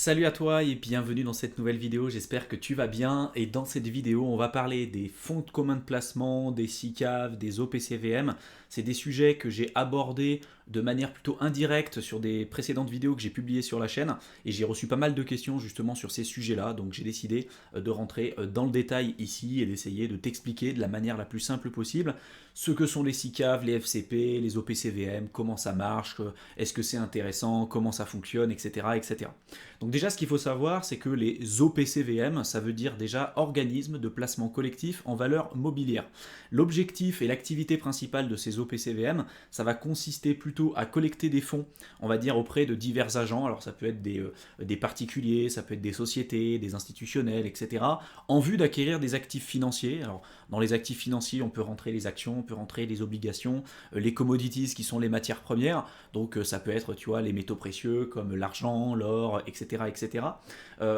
Salut à toi et bienvenue dans cette nouvelle vidéo, j'espère que tu vas bien et dans cette vidéo on va parler des fonds de commun de placement, des SICAV, des OPCVM. C'est des sujets que j'ai abordés de manière plutôt indirecte sur des précédentes vidéos que j'ai publiées sur la chaîne et j'ai reçu pas mal de questions justement sur ces sujets-là, donc j'ai décidé de rentrer dans le détail ici et d'essayer de t'expliquer de la manière la plus simple possible ce que sont les SICAV, les FCP, les OPCVM, comment ça marche, est-ce que c'est intéressant, comment ça fonctionne, etc. etc. Donc déjà, ce qu'il faut savoir, c'est que les OPCVM, ça veut dire déjà organisme de placement collectif en valeur mobilière. L'objectif et l'activité principale de ces OPCVM, ça va consister plutôt à collecter des fonds, on va dire auprès de divers agents, alors ça peut être des particuliers, ça peut être des sociétés, des institutionnels, etc., en vue d'acquérir des actifs financiers. Alors dans les actifs financiers, on peut rentrer les actions, on peut rentrer les obligations, les commodities qui sont les matières premières, donc ça peut être, tu vois, les métaux précieux comme l'argent, l'or, etc. etc.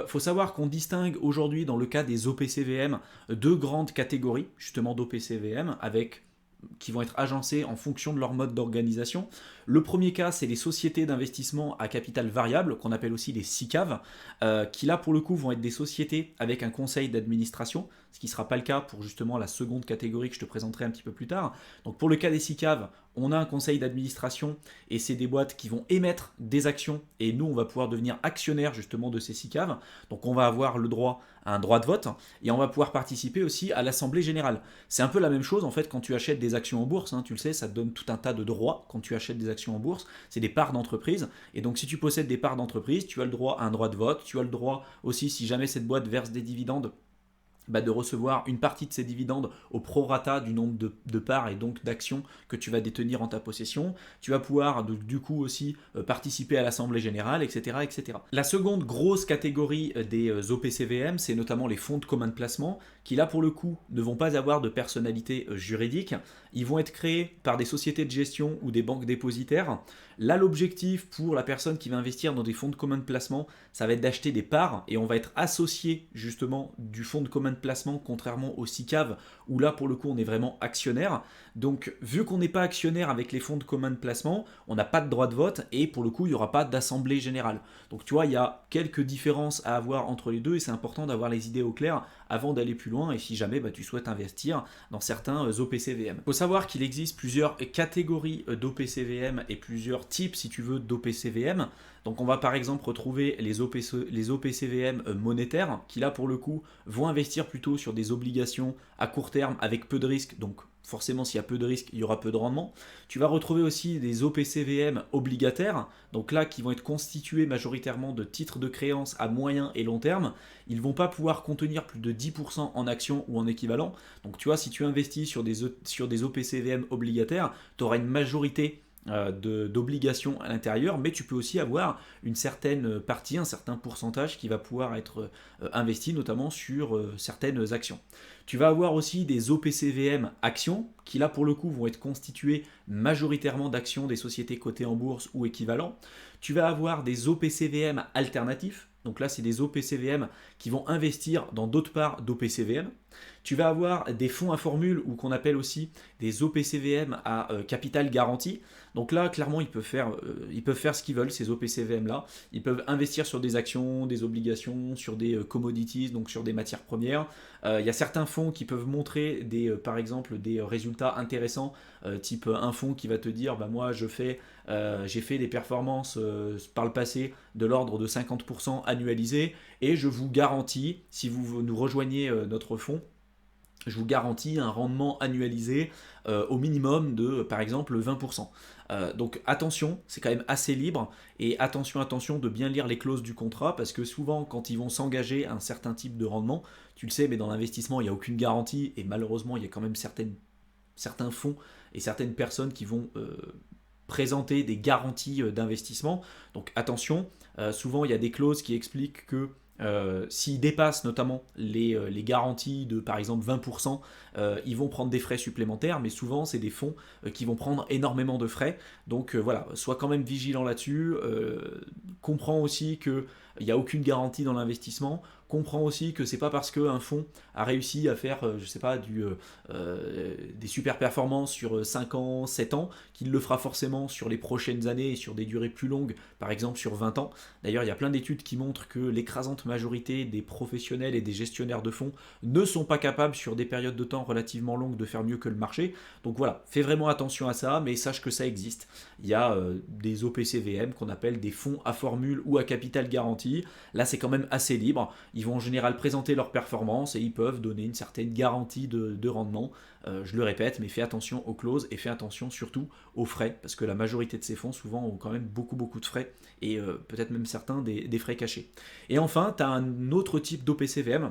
Faut savoir qu'on distingue aujourd'hui dans le cas des OPCVM deux grandes catégories justement d'OPCVM avec qui vont être agencés en fonction de leur mode d'organisation. Le premier cas, c'est les sociétés d'investissement à capital variable, qu'on appelle aussi les SICAV, qui là pour le coup vont être des sociétés avec un conseil d'administration, ce qui ne sera pas le cas pour justement la seconde catégorie que je te présenterai un petit peu plus tard. Donc pour le cas des SICAV, on a un conseil d'administration et c'est des boîtes qui vont émettre des actions et nous on va pouvoir devenir actionnaire justement de ces SICAV. Donc on va avoir le droit à un droit de vote et on va pouvoir participer aussi à l'assemblée générale. C'est un peu la même chose en fait quand tu achètes des actions en bourse, hein, tu le sais, ça te donne tout un tas de droits quand tu achètes des actions en bourse, c'est des parts d'entreprise et donc si tu possèdes des parts d'entreprise, tu as le droit à un droit de vote, tu as le droit aussi si jamais cette boîte verse des dividendes de recevoir une partie de ces dividendes au prorata du nombre de parts et donc d'actions que tu vas détenir en ta possession. Tu vas pouvoir du coup aussi participer à l'Assemblée Générale, etc., etc. La seconde grosse catégorie des OPCVM, c'est notamment les fonds de commun de placement, qui là pour le coup ne vont pas avoir de personnalité juridique. Ils vont être créés par des sociétés de gestion ou des banques dépositaires. Là, l'objectif pour la personne qui va investir dans des fonds de commun de placement, ça va être d'acheter des parts et on va être associé justement du fonds de commun de placement, contrairement au SICAV où là pour le coup on est vraiment actionnaire. Donc vu qu'on n'est pas actionnaire avec les fonds de commun de placement, on n'a pas de droit de vote et pour le coup il n'y aura pas d'assemblée générale. Donc tu vois, il y a quelques différences à avoir entre les deux et c'est important d'avoir les idées au clair avant d'aller plus loin et si jamais tu souhaites investir dans certains OPCVM. Il faut savoir qu'il existe plusieurs catégories d'OPCVM et plusieurs types si tu veux d'OPCVM. Donc on va par exemple retrouver les OPCVM monétaires qui là pour le coup vont investir plutôt sur des obligations à court terme avec peu de risques, donc forcément s'il y a peu de risques, il y aura peu de rendement. Tu vas retrouver aussi des OPCVM obligataires, donc là qui vont être constitués majoritairement de titres de créance à moyen et long terme. Ils ne vont pas pouvoir contenir plus de 10% en actions ou en équivalent. Donc tu vois, si tu investis sur des OPCVM obligataires, tu auras une majorité d'obligations à l'intérieur, mais tu peux aussi avoir une certaine partie, un certain pourcentage qui va pouvoir être investi notamment sur certaines actions. Tu vas avoir aussi des OPCVM actions qui là pour le coup vont être constitués majoritairement d'actions des sociétés cotées en bourse ou équivalent. Tu vas avoir des OPCVM alternatifs, donc là c'est des OPCVM qui vont investir dans d'autres parts d'OPCVM. Tu vas avoir des fonds à formule ou qu'on appelle aussi des OPCVM à capital garanti. Donc là, clairement, ils peuvent faire ce qu'ils veulent, ces OPCVM-là. Ils peuvent investir sur des actions, des obligations, sur des commodities, donc sur des matières premières. Il y a certains fonds qui peuvent montrer, par exemple, des résultats intéressants, type un fonds qui va te dire, moi, j'ai fait des performances par le passé de l'ordre de 50% annualisés et je vous garantis, si vous nous rejoignez notre fonds, je vous garantis un rendement annualisé au minimum de, par exemple, 20%. Donc attention, c'est quand même assez libre et attention de bien lire les clauses du contrat parce que souvent quand ils vont s'engager à un certain type de rendement, tu le sais, mais dans l'investissement il n'y a aucune garantie et malheureusement il y a quand même certains fonds et certaines personnes qui vont présenter des garanties d'investissement. Donc attention, souvent il y a des clauses qui expliquent que s'ils dépassent notamment les garanties de par exemple 20%, ils vont prendre des frais supplémentaires, mais souvent c'est des fonds qui vont prendre énormément de frais. Donc voilà, sois quand même vigilant là-dessus. Comprends aussi que il n'y a aucune garantie dans l'investissement. Comprends aussi que c'est pas parce qu'un fonds a réussi à faire, je sais pas, des super performances sur 5 ans, 7 ans, qu'il le fera forcément sur les prochaines années et sur des durées plus longues, par exemple sur 20 ans. D'ailleurs, il y a plein d'études qui montrent que l'écrasante majorité des professionnels et des gestionnaires de fonds ne sont pas capables sur des périodes de temps relativement longues de faire mieux que le marché. Donc voilà, fais vraiment attention à ça, mais sache que ça existe. Il y a des OPCVM qu'on appelle des fonds à formule ou à capital garanti. Là, c'est quand même assez libre. Ils vont en général présenter leurs performances et ils peuvent donner une certaine garantie de rendement. Je le répète, mais fais attention aux clauses et fais attention surtout aux frais, parce que la majorité de ces fonds souvent ont quand même beaucoup de frais et peut-être même certains des frais cachés. Et enfin, tu as un autre type d'OPCVM.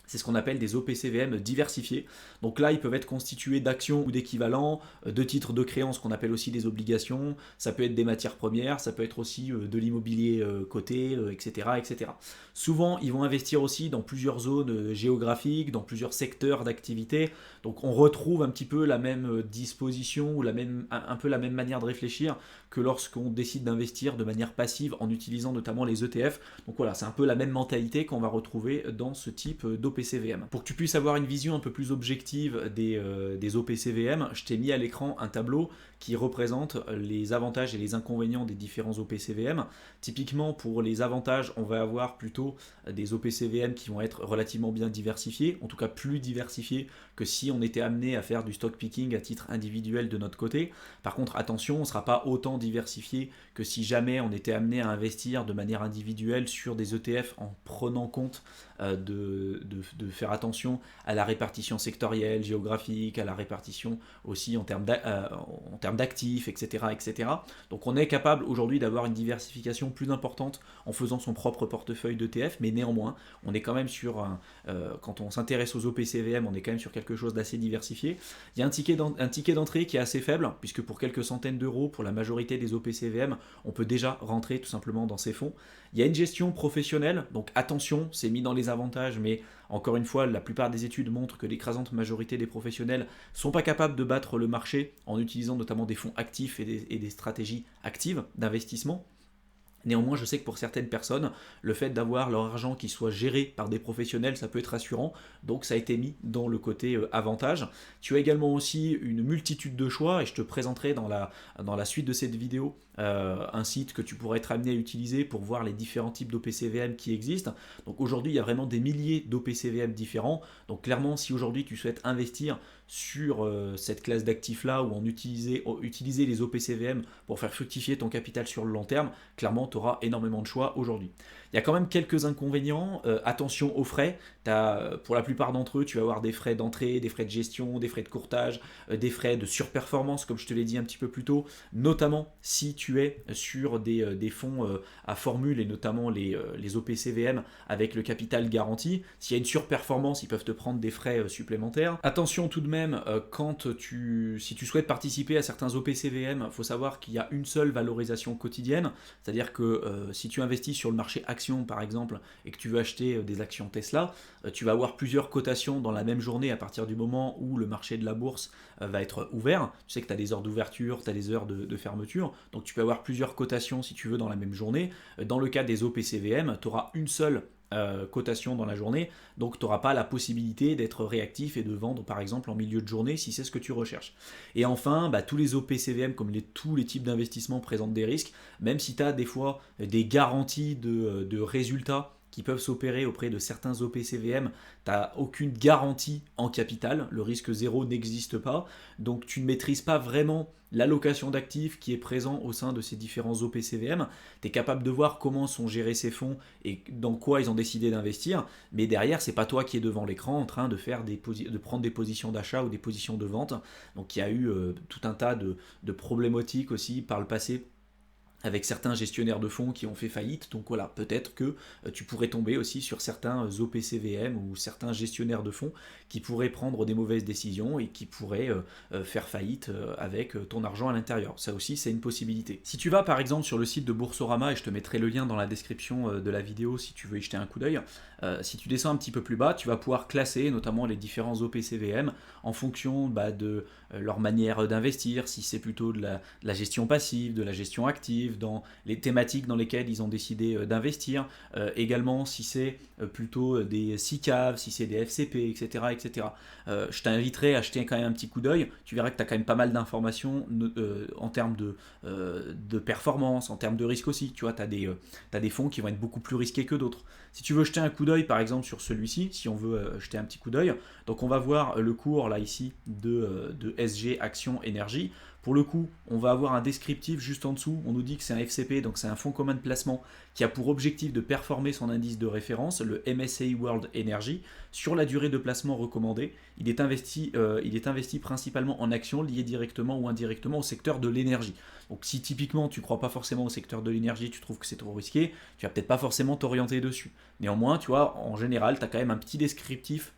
C'est ce qu'on appelle des OPCVM diversifiés. Donc là, ils peuvent être constitués d'actions ou d'équivalents, de titres de créance qu'on appelle aussi des obligations. Ça peut être des matières premières, ça peut être aussi de l'immobilier coté, etc., etc. Souvent, ils vont investir aussi dans plusieurs zones géographiques, dans plusieurs secteurs d'activité. Donc on retrouve un petit peu la même disposition ou un peu la même manière de réfléchir que lorsqu'on décide d'investir de manière passive en utilisant notamment les ETF. Donc voilà, c'est un peu la même mentalité qu'on va retrouver dans ce type d'OPCVM. Pour que tu puisses avoir une vision un peu plus objective des OPCVM, je t'ai mis à l'écran un tableau qui représente les avantages et les inconvénients des différents OPCVM. Typiquement, pour les avantages, on va avoir plutôt des OPCVM qui vont être relativement bien diversifiés, en tout cas plus diversifiés que si on était amené à faire du stock picking à titre individuel de notre côté. Par contre, attention, on ne sera pas autant diversifié que si jamais on était amené à investir de manière individuelle sur des ETF en prenant compte de faire attention à la répartition sectorielle, géographique, à la répartition aussi en termes d'actifs, etc., etc. Donc on est capable aujourd'hui d'avoir une diversification plus importante en faisant son propre portefeuille d'ETF, mais néanmoins, on est quand même sur quand on s'intéresse aux OPCVM, on est quand même sur quelque chose d'assez diversifié. Il y a un ticket d'entrée qui est assez faible, puisque pour quelques centaines d'euros, pour la majorité des OPCVM, on peut déjà rentrer tout simplement dans ces fonds. Il y a une gestion professionnelle, donc attention, c'est mis dans les avantages, mais encore une fois, la plupart des études montrent que l'écrasante majorité des professionnels ne sont pas capables de battre le marché en utilisant notamment des fonds actifs et des stratégies actives d'investissement. Néanmoins, je sais que pour certaines personnes, le fait d'avoir leur argent qui soit géré par des professionnels, ça peut être rassurant. Donc ça a été mis dans le côté avantage. Tu as également aussi une multitude de choix et je te présenterai dans la suite de cette vidéo un site que tu pourrais être amené à utiliser pour voir les différents types d'OPCVM qui existent. Donc aujourd'hui, il y a vraiment des milliers d'OPCVM différents. Donc clairement, si aujourd'hui tu souhaites investir sur cette classe d'actifs-là ou utiliser les OPCVM pour faire fructifier ton capital sur le long terme, clairement, tu auras énormément de choix aujourd'hui. Il y a quand même quelques inconvénients. Attention aux frais. Pour la plupart d'entre eux, tu vas avoir des frais d'entrée, des frais de gestion, des frais de courtage, des frais de surperformance, comme je te l'ai dit un petit peu plus tôt, notamment si tu es sur des fonds à formule et notamment les OPCVM avec le capital garanti. S'il y a une surperformance, ils peuvent te prendre des frais supplémentaires. Attention tout de même, si tu souhaites participer à certains OPCVM, il faut savoir qu'il y a une seule valorisation quotidienne, c'est-à-dire que si tu investis sur le marché action par exemple et que tu veux acheter des actions Tesla, tu vas avoir plusieurs cotations dans la même journée à partir du moment où le marché de la bourse va être ouvert. Tu sais que tu as des heures d'ouverture, tu as des heures de fermeture, donc tu peux avoir plusieurs cotations si tu veux dans la même journée. Dans le cas des OPCVM, tu auras une seule cotation dans la journée, donc tu n'auras pas la possibilité d'être réactif et de vendre par exemple en milieu de journée si c'est ce que tu recherches. Et enfin, tous les OPCVM comme tous les types d'investissements présentent des risques, même si tu as des fois des garanties de résultats qui peuvent s'opérer auprès de certains OPCVM, tu n'as aucune garantie en capital, le risque zéro n'existe pas, donc tu ne maîtrises pas vraiment l'allocation d'actifs qui est présent au sein de ces différents OPCVM. Tu es capable de voir comment sont gérés ces fonds et dans quoi ils ont décidé d'investir, mais derrière, c'est pas toi qui es devant l'écran en train de prendre des positions d'achat ou des positions de vente. Donc il y a eu tout un tas de problématiques aussi par le passé avec certains gestionnaires de fonds qui ont fait faillite. Donc voilà, peut-être que tu pourrais tomber aussi sur certains OPCVM ou certains gestionnaires de fonds qui pourraient prendre des mauvaises décisions et qui pourraient faire faillite avec ton argent à l'intérieur. Ça aussi, c'est une possibilité. Si tu vas par exemple sur le site de Boursorama, et je te mettrai le lien dans la description de la vidéo si tu veux y jeter un coup d'œil, si tu descends un petit peu plus bas, tu vas pouvoir classer notamment les différents OPCVM en fonction de leur manière d'investir, si c'est plutôt de la gestion passive, de la gestion active, suivre dans les thématiques dans lesquelles ils ont décidé d'investir, également si c'est plutôt des SICAV, si c'est des FCP, etc. etc. Je t'inviterai à jeter quand même un petit coup d'œil, tu verras que tu as quand même pas mal d'informations en termes de performance, en termes de risque aussi, tu vois, tu as des fonds qui vont être beaucoup plus risqués que d'autres. Si tu veux jeter un coup d'œil par exemple sur celui-ci, si on veut jeter un petit coup d'œil, donc on va voir le cours là ici de SG Action Énergie. Pour le coup, on va avoir un descriptif juste en dessous. On nous dit que c'est un FCP, donc c'est un fonds commun de placement qui a pour objectif de performer son indice de référence, le MSCI World Energy, sur la durée de placement recommandée. Il est investi principalement en actions liées directement ou indirectement au secteur de l'énergie. Donc si typiquement tu ne crois pas forcément au secteur de l'énergie, tu trouves que c'est trop risqué, tu vas peut-être pas forcément t'orienter dessus. Néanmoins, tu vois, en général, tu as quand même un petit descriptif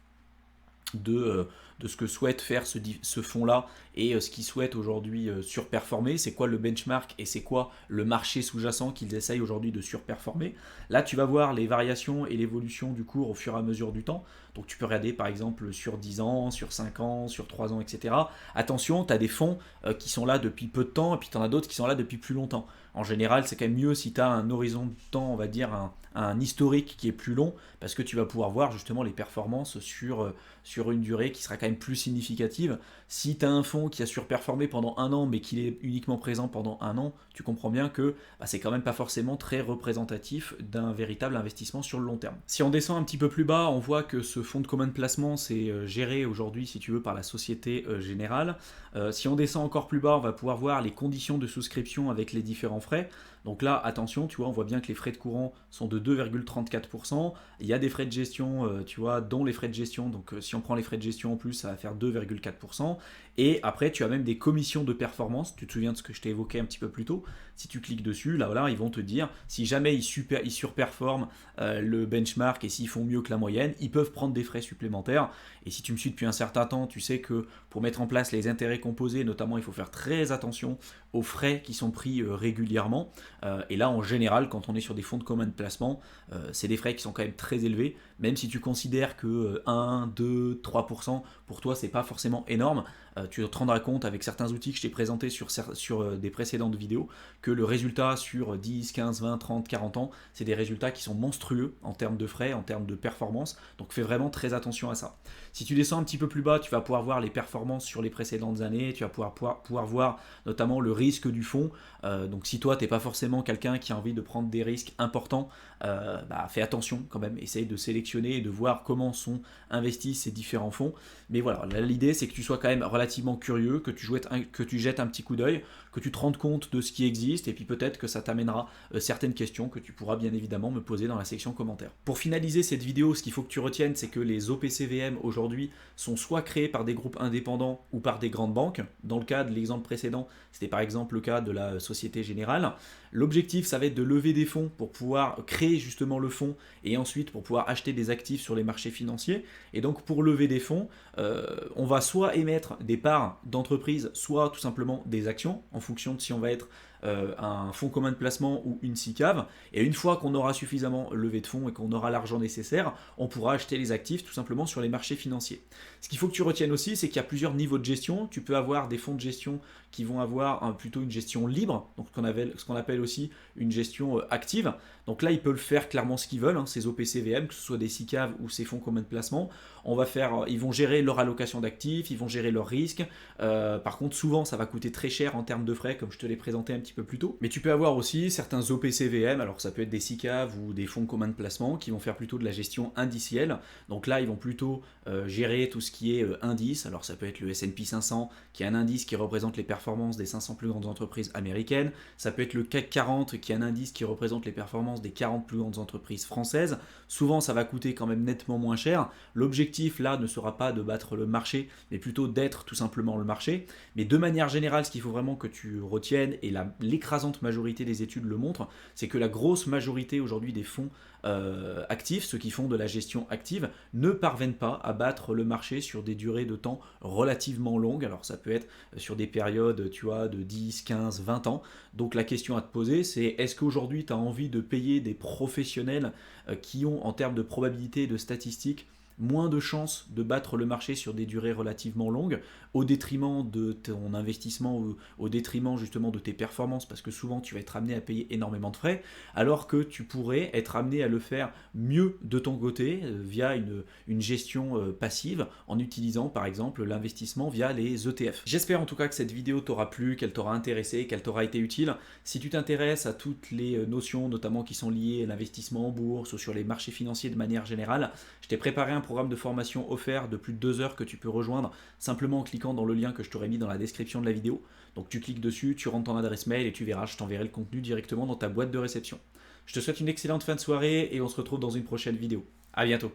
de ce que souhaite faire ce fonds-là et ce qu'il souhaite aujourd'hui surperformer, c'est quoi le benchmark et c'est quoi le marché sous-jacent qu'ils essayent aujourd'hui de surperformer. Là, tu vas voir les variations et l'évolution du cours au fur et à mesure du temps. Donc tu peux regarder par exemple sur 10 ans, sur 5 ans, sur 3 ans, etc. Attention, tu as des fonds qui sont là depuis peu de temps et puis tu en as d'autres qui sont là depuis plus longtemps. En général, c'est quand même mieux si tu as un horizon de temps, on va dire un historique qui est plus long, parce que tu vas pouvoir voir justement les performances sur une durée qui sera quand même plus significative. Si tu as un fonds qui a surperformé pendant un an, mais qu'il est uniquement présent pendant un an, tu comprends bien que c'est quand même pas forcément très représentatif d'un véritable investissement sur le long terme. Si on descend un petit peu plus bas, on voit que ce fonds de commun de placement, c'est géré aujourd'hui, si tu veux, par la Société Générale. Si on descend encore plus bas, on va pouvoir voir les conditions de souscription avec les différents frais. Donc là, attention, tu vois, on voit bien que les frais de courant sont de 2,34%. Il y a des frais de gestion, tu vois, dont les frais de gestion. Donc si on prend les frais de gestion en plus, ça va faire 2,4%. Et après, tu as même des commissions de performance. Tu te souviens de ce que je t'ai évoqué un petit peu plus tôt. Si tu cliques dessus, là, voilà, ils vont te dire, si jamais ils surperforment le benchmark et s'ils font mieux que la moyenne, ils peuvent prendre des frais supplémentaires. Et si tu me suis depuis un certain temps, tu sais que pour mettre en place les intérêts composés, notamment, il faut faire très attention aux frais qui sont pris régulièrement. Et là, en général, quand on est sur des fonds de commun de placement, c'est des frais qui sont quand même très élevés. Même si tu considères que 1, 2, 3%, pour toi, c'est pas forcément énorme, tu te rendras compte avec certains outils que je t'ai présentés sur des précédentes vidéos que le résultat sur 10, 15, 20, 30, 40 ans, c'est des résultats qui sont monstrueux en termes de frais, en termes de performance. Donc fais vraiment très attention à ça. Si tu descends un petit peu plus bas, tu vas pouvoir voir les performances sur les précédentes années, tu vas pouvoir voir notamment le risque du fonds. Donc si toi, tu n'es pas forcément quelqu'un qui a envie de prendre des risques importants, fais attention quand même, essaye de sélectionner et de voir comment sont investis ces différents fonds. Mais voilà, l'idée c'est que tu sois quand même relativement curieux, que tu jettes un petit coup d'œil, que tu te rendes compte de ce qui existe et puis peut-être que ça t'amènera certaines questions que tu pourras bien évidemment me poser dans la section commentaires. Pour finaliser cette vidéo, ce qu'il faut que tu retiennes, c'est que les OPCVM aujourd'hui sont soit créés par des groupes indépendants ou par des grandes banques. Dans le cas de l'exemple précédent, c'était par exemple le cas de la Société Générale. L'objectif, ça va être de lever des fonds pour pouvoir créer justement le fonds et ensuite pour pouvoir acheter des actifs sur les marchés financiers. Et donc pour lever des fonds, on va soit émettre des parts d'entreprise, soit tout simplement des actions en fonction de si on va être un fonds commun de placement ou une SICAV. Et une fois qu'on aura suffisamment levé de fonds et qu'on aura l'argent nécessaire, on pourra acheter les actifs tout simplement sur les marchés financiers. Ce qu'il faut que tu retiennes aussi, c'est qu'il y a plusieurs niveaux de gestion. Tu peux avoir des fonds de gestion qui vont avoir plutôt une gestion libre, donc ce qu'on appelle aussi une gestion active. Donc là, ils peuvent faire clairement ce qu'ils veulent, ces OPCVM, que ce soit des SICAV ou ces fonds communs de placement. Ils vont gérer leur allocation d'actifs, ils vont gérer leurs risques. Par contre, souvent, ça va coûter très cher en termes de frais, comme je te l'ai présenté un petit peu plus tôt. Mais tu peux avoir aussi certains OPCVM, alors ça peut être des SICAV ou des fonds communs de placement, qui vont faire plutôt de la gestion indicielle. Donc là, ils vont plutôt gérer tout ce qui est indice. Alors ça peut être le S&P 500, qui est un indice qui représente les performances des 500 plus grandes entreprises américaines. Ça peut être le CAC 40, qui est un indice qui représente les performances des 40 plus grandes entreprises françaises. Souvent, ça va coûter quand même nettement moins cher. L'objectif, là, ne sera pas de battre le marché, mais plutôt d'être tout simplement le marché. Mais de manière générale, ce qu'il faut vraiment que tu retiennes, et l'écrasante majorité des études le montrent, c'est que la grosse majorité aujourd'hui des fonds actifs, ceux qui font de la gestion active, ne parviennent pas à battre le marché sur des durées de temps relativement longues. Alors ça peut être sur des périodes, tu vois, de 10, 15, 20 ans. Donc la question à te poser, c'est est-ce qu'aujourd'hui tu as envie de payer des professionnels qui ont, en termes de probabilité et de statistiques, moins de chances de battre le marché sur des durées relativement longues, au détriment de ton investissement ou au détriment justement de tes performances, parce que souvent tu vas être amené à payer énormément de frais, alors que tu pourrais être amené à le faire mieux de ton côté via une gestion passive en utilisant par exemple l'investissement via les ETF. J'espère en tout cas que cette vidéo t'aura plu, qu'elle t'aura intéressé, qu'elle t'aura été utile. Si tu t'intéresses à toutes les notions notamment qui sont liées à l'investissement en bourse ou sur les marchés financiers de manière générale, je t'ai préparé un programme de formation offert de plus de 2 heures que tu peux rejoindre simplement en cliquant dans le lien que je t'aurais mis dans la description de la vidéo. Donc tu cliques dessus, tu rentres ton adresse mail et tu verras, je t'enverrai le contenu directement dans ta boîte de réception. Je te souhaite une excellente fin de soirée et on se retrouve dans une prochaine vidéo. A bientôt.